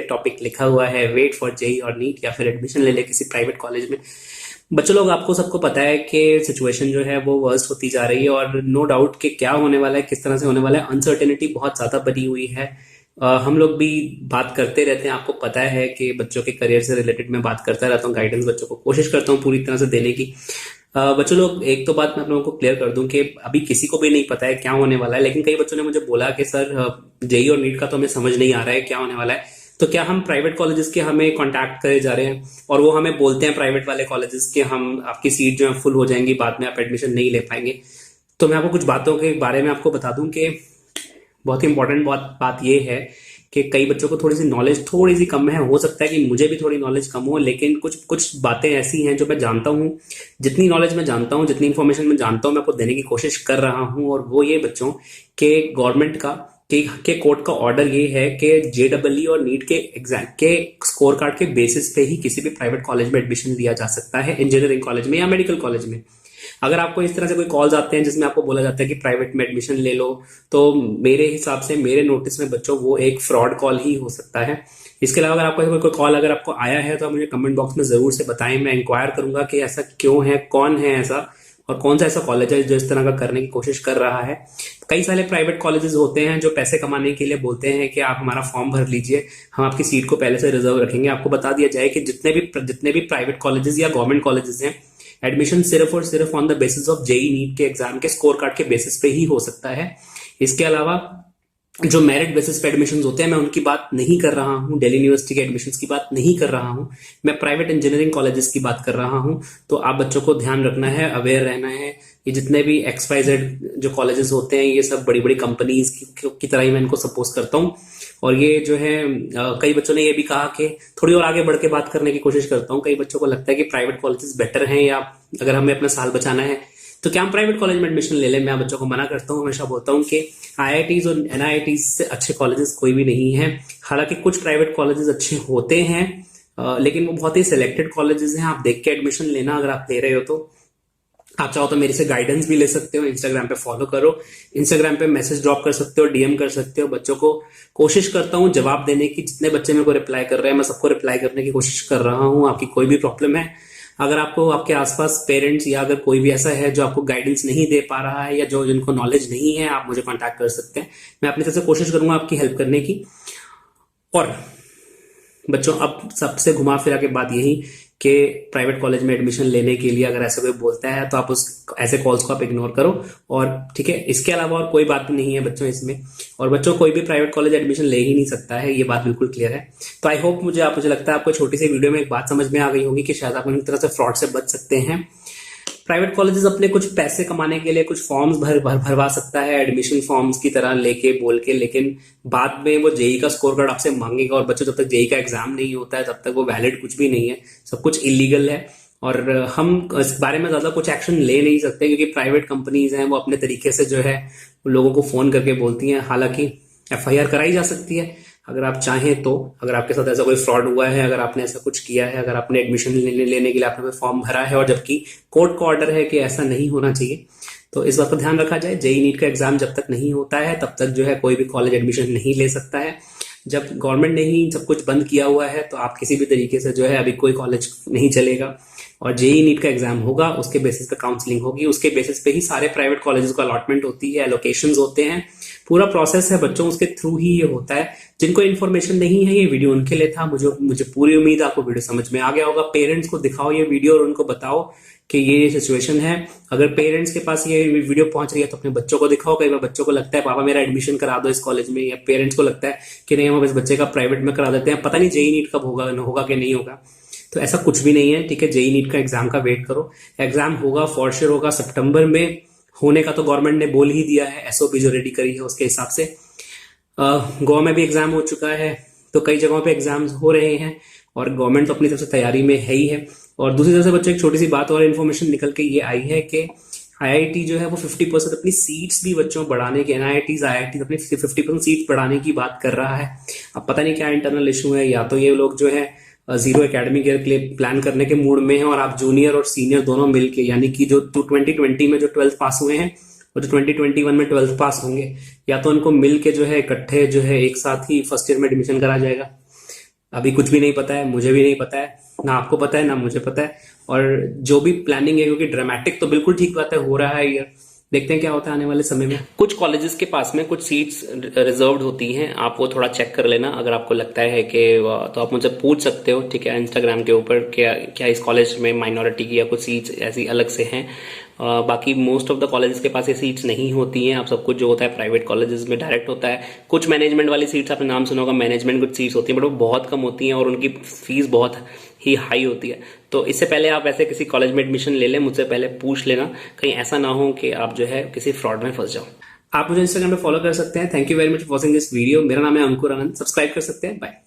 Topic लिखा हुआ है वेट फॉर जेई और नीट या फिर एडमिशन ले ले किसी प्राइवेट कॉलेज में। बच्चों लोग, आपको सबको पता है कि सिचुएशन जो है वो वर्स्ट होती जा रही है और नो डाउट कि क्या होने वाला है, किस तरह से होने वाला है, अनसर्टेनिटी बहुत ज्यादा बनी हुई है। हम लोग भी बात करते रहते हैं, आपको पता है कि बच्चों के करियर से रिलेटेड मैं बात करता रहता हूँ, गाइडेंस बच्चों को कोशिश करता हूँ पूरी तरह से देने की। बच्चों लोग, एक तो बात मैं आप लोगों को क्लियर कर दूं कि अभी किसी को भी नहीं पता है क्या होने वाला है, लेकिन कई बच्चों ने मुझे बोला कि सर जेई और नीट का तो हमें समझ नहीं आ रहा है क्या होने वाला है, तो क्या हम प्राइवेट कॉलेजेस के हमें कांटेक्ट करे जा रहे हैं और वो हमें बोलते हैं प्राइवेट वाले कॉलेजेस के हम आपकी सीट जो है फुल हो जाएंगी, बाद में आप एडमिशन नहीं ले पाएंगे। तो मैं आपको कुछ बातों के बारे में आपको बता दूं कि बहुत ही इंपॉर्टेंट बात ये है कि कई बच्चों को थोड़ी सी नॉलेज थोड़ी सी कम है, हो सकता है कि मुझे भी थोड़ी नॉलेज कम हो, लेकिन कुछ कुछ बातें ऐसी हैं जो मैं जानता हूँ। जितनी नॉलेज मैं जानता हूँ, जितनी इन्फॉर्मेशन मैं जानता हूँ, मैं आपको देने की कोशिश कर रहा हूँ। और वो ये बच्चों के गवर्नमेंट का के कोर्ट का ऑर्डर ये है कि जेडब्ल्यू और नीट के एग्जाम के स्कोर कार्ड के बेसिस पे ही किसी भी प्राइवेट कॉलेज में एडमिशन लिया जा सकता है, इंजीनियरिंग कॉलेज में या मेडिकल कॉलेज में। अगर आपको इस तरह से कोई कॉल्स आते हैं जिसमें आपको बोला जाता है कि प्राइवेट में एडमिशन ले लो, तो मेरे हिसाब से, मेरे नोटिस में बच्चों, वो एक फ्रॉड कॉल ही हो सकता है। इसके अलावा अगर आपको कोई कॉल अगर आपको आया है तो आप मुझे कमेंट बॉक्स में जरूर से बताएं, मैं इंक्वायर करूंगा कि ऐसा क्यों है, कौन है ऐसा और कौन सा ऐसा कॉलेज है जो इस तरह का करने की कोशिश कर रहा है। कई सारे प्राइवेट कॉलेजेस होते हैं जो पैसे कमाने के लिए बोलते हैं कि आप हमारा फॉर्म भर लीजिए, हम आपकी सीट को पहले से रिजर्व रखेंगे। आपको बता दिया जाए कि जितने भी प्राइवेट कॉलेजेस या गवर्नमेंट कॉलेजेस हैं, एडमिशन सिर्फ और सिर्फ on the basis of JEE NEET के एग्जाम के स्कोर कार्ड के बेसिस पे ही हो सकता है। इसके अलावा जो मेरिट बेसिस पे एडमिशन्स होते हैं, मैं उनकी बात नहीं कर रहा हूं, दिल्ली यूनिवर्सिटी के एडमिशन्स की बात नहीं कर रहा हूं, मैं प्राइवेट इंजीनियरिंग कॉलेजेस की बात कर रहा हूं। तो आप बच्चों को ध्यान रखना है, अवेयर रहना है। ये जितने भी XYZ जो कॉलेजेस होते हैं, ये सब बड़ी बड़ी कंपनीज की तरह ही मैं इनको सपोज करता हूँ। और ये जो है कई बच्चों ने ये भी कहा कि थोड़ी और आगे बढ़ के बात करने की कोशिश करता हूँ। कई बच्चों को लगता है कि प्राइवेट कॉलेजेस बेटर हैं, या अगर हमें अपना साल बचाना है तो क्या हम प्राइवेट कॉलेज में एडमिशन ले लें। मैं बच्चों को मना करता हूँ, हमेशा बोलता हूँ कि IITs और NIITs से अच्छे कॉलेजेस कोई भी नहीं है। हालांकि कुछ प्राइवेट कॉलेजेस अच्छे होते हैं, लेकिन वो बहुत ही सिलेक्टेड कॉलेजेस हैं। आप देख के एडमिशन लेना, अगर आप ले रहे हो तो। आप चाहो तो मेरे से गाइडेंस भी ले सकते हो, इंस्टाग्राम पे फॉलो करो, इंस्टाग्राम पे मैसेज ड्रॉप कर सकते हो, DM कर सकते हो। बच्चों को कोशिश करता हूँ जवाब देने की, जितने बच्चे मेरे को रिप्लाई कर रहे हैं मैं सबको रिप्लाई करने की कोशिश कर रहा हूँ। आपकी कोई भी प्रॉब्लम है, अगर आपको आपके आसपास पेरेंट्स या अगर कोई भी ऐसा है जो आपको गाइडेंस नहीं दे पा रहा है या जो जिनको नॉलेज नहीं है, आप मुझे कांटेक्ट कर सकते हैं। मैं अपनी तरफ से कोशिश करूंगा आपकी हेल्प करने की। और बच्चों, अब सबसे घुमा फिरा के बात यही कि प्राइवेट कॉलेज में एडमिशन लेने के लिए अगर ऐसा कोई बोलता है तो आप उस ऐसे कॉल्स को आप इग्नोर करो। और ठीक है, इसके अलावा और कोई बात नहीं है बच्चों इसमें। और बच्चों, कोई भी प्राइवेट कॉलेज एडमिशन ले ही नहीं सकता है, ये बात बिल्कुल क्लियर है। तो आई होप मुझे लगता है आपको छोटी सी वीडियो में एक बात समझ में आ गई होगी कि शायद आप उन तरह से फ्रॉड से बच सकते हैं। प्राइवेट कॉलेजेस अपने कुछ पैसे कमाने के लिए कुछ फॉर्म्स भरवा सकता है, एडमिशन फॉर्म्स की तरह लेके बोल के, लेकिन बाद में वो जेई का स्कोर कार्ड आपसे मांगेगा। और बच्चों, जब तक जेई का एग्जाम नहीं होता है तब तक वो वैलिड कुछ भी नहीं है, सब कुछ इलीगल है। और हम इस बारे में ज्यादा कुछ एक्शन ले नहीं सकते क्योंकि प्राइवेट कंपनीज हैं, वो अपने तरीके से जो है लोगों को फोन करके बोलती हैं। हालांकि FIR कराई जा सकती है अगर आप चाहें तो, अगर आपके साथ ऐसा कोई फ्रॉड हुआ है, अगर आपने ऐसा कुछ किया है, अगर आपने एडमिशन लेने के लिए आपने कोई फॉर्म भरा है और जबकि कोर्ट का ऑर्डर है कि ऐसा नहीं होना चाहिए, तो इस बात का ध्यान रखा जाए। जेई नीट का एग्जाम जब तक नहीं होता है तब तक जो है कोई भी कॉलेज एडमिशन नहीं ले सकता है। जब गवर्नमेंट ने ही सब कुछ बंद किया हुआ है तो आप किसी भी तरीके से जो है अभी कोई कॉलेज नहीं चलेगा। और जेई नीट का एग्जाम होगा, उसके बेसिस पे काउंसलिंग होगी, उसके बेसिस पे ही सारे प्राइवेट कॉलेजेस को अलॉटमेंट होती है, एलोकेशंस होते हैं, पूरा प्रोसेस है बच्चों, उसके थ्रू ही ये होता है। जिनको इन्फॉर्मेशन नहीं है, ये वीडियो उनके लिए था। मुझे पूरी उम्मीद है आपको वीडियो समझ में आ गया होगा। पेरेंट्स को दिखाओ ये वीडियो और उनको बताओ कि ये सिचुएशन है। अगर पेरेंट्स के पास ये वीडियो पहुंच रही है तो अपने बच्चों को दिखाओ। कई बार बच्चों को लगता है पापा मेरा एडमिशन करा दो इस कॉलेज में, या पेरेंट्स को लगता है कि नहीं हम इस बच्चे का प्राइवेट में करा देते हैं, पता नहीं जेई नीट कब होगा कि नहीं होगा। तो ऐसा कुछ भी नहीं है, ठीक है। जेई नीट का एग्जाम का वेट करो, एग्जाम होगा, फॉर श्योर होगा, सितंबर में होने का तो गवर्नमेंट ने बोल ही दिया है, SOP जो रेडी करी है उसके हिसाब से। गोवा में भी एग्जाम हो चुका है, तो कई जगहों पे एग्जाम्स हो रहे हैं और गवर्नमेंट तो अपनी तरफ से तैयारी में है ही है। और दूसरी तरफ से बच्चों, एक छोटी सी बात और इन्फॉर्मेशन निकल के ये आई है कि IIT जो है वो 50% अपनी सीट्स भी बच्चों बढ़ाने की, NIITs IITs अपनी 50% सीट्स बढ़ाने की बात कर रहा है। अब पता नहीं क्या इंटरनल इशू है, या तो ये लोग जो है जीरो एकेडमिक ईयर के लिए प्लान करने के मूड में है और आप जूनियर और सीनियर दोनों मिलके, यानी कि जो 2020 में जो 12th पास हुए हैं और जो 2021 में 12th पास होंगे, या तो उनको मिल के जो है इकट्ठे जो है एक साथ ही फर्स्ट ईयर में एडमिशन करा जाएगा। अभी कुछ भी नहीं पता है, मुझे भी नहीं पता है, ना आपको पता है ना मुझे पता है। और जो भी प्लानिंग है, क्योंकि ड्रामेटिक तो बिल्कुल ठीक बात है, हो रहा है ये, देखते हैं क्या होता है आने वाले समय में। कुछ कॉलेजेस के पास में कुछ सीट्स रिजर्व्ड होती हैं, आप वो थोड़ा चेक कर लेना अगर आपको लगता है कि तो आप मुझसे पूछ सकते हो, ठीक है, इंस्टाग्राम के ऊपर, क्या क्या इस कॉलेज में माइनॉरिटी की या कुछ सीट्स ऐसी अलग से हैं। बाकी मोस्ट ऑफ द कॉलेजेस के पास ये सीट्स नहीं होती हैं। आप सब कुछ जो होता है प्राइवेट कॉलेजेस में डायरेक्ट होता है। कुछ मैनेजमेंट वाली सीट्स आपने नाम सुना होगा, मैनेजमेंट कुछ सीट्स होती हैं, बट वो बहुत कम होती हैं और उनकी फीस बहुत ही हाई होती है। तो इससे पहले आप ऐसे किसी कॉलेज में एडमिशन ले लें, मुझसे पहले पूछ लेना, कहीं ऐसा ना हो कि आप जो है किसी फ्रॉड में फंस जाओ। आप मुझे इंस्टाग्राम पे फॉलो कर सकते हैं। Thank you very much for watching this video. मेरा नाम है अंकुर आनंद। सब्सक्राइब कर सकते हैं। बाय।